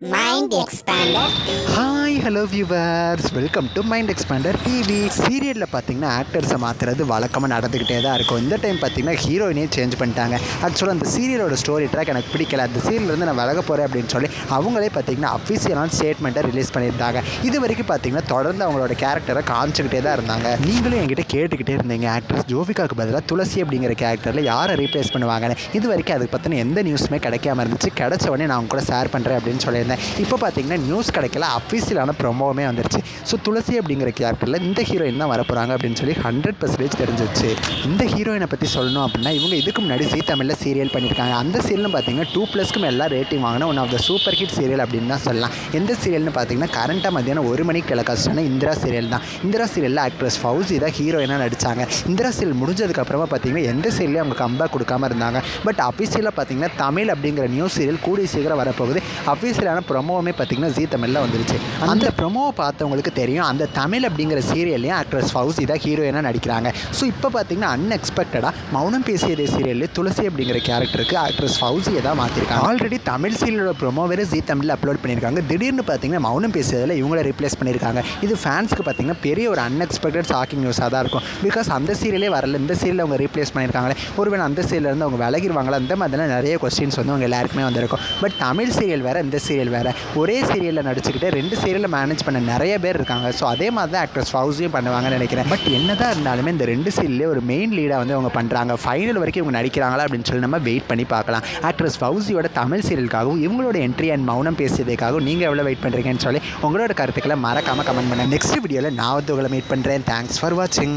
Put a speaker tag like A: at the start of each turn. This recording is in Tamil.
A: Mind Expander.
B: Hi hello viewers, welcome to mind expander TV. சீரியலில் பார்த்தீங்கன்னா ஆக்டர்ஸை மாற்றுறது வழக்கமாக நடந்துக்கிட்டே தான் இருக்கும். இந்த டைம் பார்த்தீங்கன்னா ஹீரோயினே சேஞ்ச் பண்ணிட்டாங்க. ஆக்சுவலாக அந்த சீரியலோட ஸ்டோரி ட்ராக் எனக்கு பிடிக்கல, அந்த சீரியல்லேருந்து நான் விலக போகிறேன் அப்படின்னு சொல்லி அவங்களே பார்த்தீங்கன்னா அஃபிஷியலான ஸ்டேட்மெண்ட்டை ரிலீஸ் பண்ணியிருந்தாங்க. இது வரைக்கும் பார்த்தீங்கன்னா தொடர்ந்து அவங்களோட கேரக்டரை காமிச்சிக்கிட்டே தான் இருந்தாங்க. நீங்களும் என்கிட்ட கேட்டுக்கிட்டே இருந்தீங்க ஆக்ட்ரஸ் ஜோவிகாவுக்கு பதிலாக துளசி அப்படிங்கிற கேரக்டரில் யாரை ரீப்ளேஸ் பண்ணுவாங்கன்னு. இது வரைக்கும் அதுக்கு பற்றின எந்த நியூஸுமே கிடைக்காம இருந்துச்சு. கிடைச்ச உடனே நான் அவங்க கூட ஷேர் பண்ணுறேன் அப்படின்னு சொல்லியிருந்தேன். இப்போ பார்த்தீங்கன்னா நியூஸ் கிடைக்கல, அஃபீஷியலான ப்ரொமோவுமே வந்துருச்சு. ஸோ துளசி அப்படிங்கிற கேரக்டரில் இந்த ஹீரோயின் தான் வரப்போகிறாங்க அப்படின்னு சொல்லி 100% தெரிஞ்சிச்சு. இந்த ஹீரோயினை பற்றி சொல்லணும் அப்படின்னா இவங்க இதுக்கு முன்னாடி ஜீ தமிழில் சீரியல் பண்ணியிருக்காங்க. அந்த சீரியலும் பார்த்தீங்கன்னா 2+க்கும் எல்லாம் ரேட்டிங் வாங்கின one of the super hit serial அப்படின்னு தான் சொல்லலாம். எந்த சீரியல்னு பார்த்தீங்கன்னா கரண்ட்டாக மத்தியானம் 1 மணிக்கு டெலிகாஸ்டான இந்திரா சீரியல் தான். இந்திரா சீரியலில் ஆக்ட்ரஸ் ஃபவுசி தான் ஹீரோயினாக நடித்தாங்க. இந்திரா சீரியல் முடிஞ்சதுக்கப்புறமா பார்த்தீங்கன்னா எந்த சீரியலையும் அவங்க கம்பேக் கொடுக்காம இருந்தாங்க. பட் அஃபீஷியலாக பார்த்தீங்கன்னா தமிழ் அப்படிங்கிற நியூ சீரியல் கூடிய சீக்கிரம் வரப்போகுது. அஃபீஷியலான ப்ரொமோவுமே பார்த்தீங்கன்னா ஜீ தமிழில் வந்துருச்சு. அந்த ப்ரொமோவை பார்த்தவங்களுக்கு தெரியும் அந்த தமிழ் அப்படிங்கிற சீரியல்லையும் ஆக்ட்ரஸ் ஃபவுசி தான் ஹீரோயினாக நடிக்கிறாங்க. ஸோ இப்போ பார்த்தீங்கன்னா அன்எக்ஸ்பெக்டடாக மௌனம் பேசியதே சீரியலில் துளசி அப்படிங்கிற கேரக்டருக்கு ஆக்ட்ரஸ் ஃபவுசியை தான் மாற்றிருக்காங்க. ஆல்ரெடி தமிழ் சீரியலோட ப்ரொமோ வேறு ஜீ தமிழில் அப்லோட் பண்ணியிருக்காங்க. திடீர்னு பார்த்தீங்கன்னா மௌனம் பேசியதில் இவங்களை ரீப்ளேஸ் பண்ணியிருக்காங்க. இது ஃபேன்ஸ்க்கு பார்த்தீங்கன்னா பெரிய ஒரு அன்எக்ஸ்பெக்டட் ஷாக்கிங் நியூஸாக தான் இருக்கும். பிகாஸ் அந்த சீரியலே வரல, இந்த சீரியலில் அவங்க ரீப்ளேஸ் பண்ணியிருக்காங்களே, ஒருவேளை அந்த சீரியலேருந்து அவங்க விலகிடுவாங்களா, அந்த மாதிரிலாம் நிறைய கொஸ்டின்ஸ் வந்து அவங்க எல்லாருக்குமே வந்திருக்கும். பட் தமிழ் சீரியல் வேறு, இந்த சீரியல் வேறு, ஒரே சீரியலில் நடிச்சுக்கிட்டு 2 சீரியலில் மேனேஜ் பண்ண நிறைய பேர் இருக்காங்க. ஸோ அதே மாதிரி தான் ஆக்ட்ரஸ் ஃபவுசியும் பண்ணுவாங்கன்னு நினைக்கிறேன். பட் என்னதான் இருந்தாலுமே இந்த 2 சீரியல்லே ஒரு மெயின் லீடாக வந்து அவங்க பண்ணுறாங்க. ஃபைனல் வரைக்கும் இவங்க நடிக்கிறாங்களா அப்படின்னு சொல்லி நம்ம வெயிட் பண்ணி பார்க்கலாம். ஆக்ட்ரஸ் ஃபவுசியோட தமிழ் சீரியலுக்காகவும் இவங்களோட என்ட்ரி அண்ட் மௌனம் பேசியதுக்காகவும் நீங்கள் எவ்வளோ வெயிட் பண்ணுறீங்கன்னு சொல்லி உங்களோட கருத்துக்களை மறக்காமல் கமெண்ட் பண்ணுங்கள். நெக்ஸ்ட் வீடியோவில் நான் வந்து உங்களை மீட் பண்ணுறேன். தேங்க்ஸ் ஃபார் வாட்சிங்.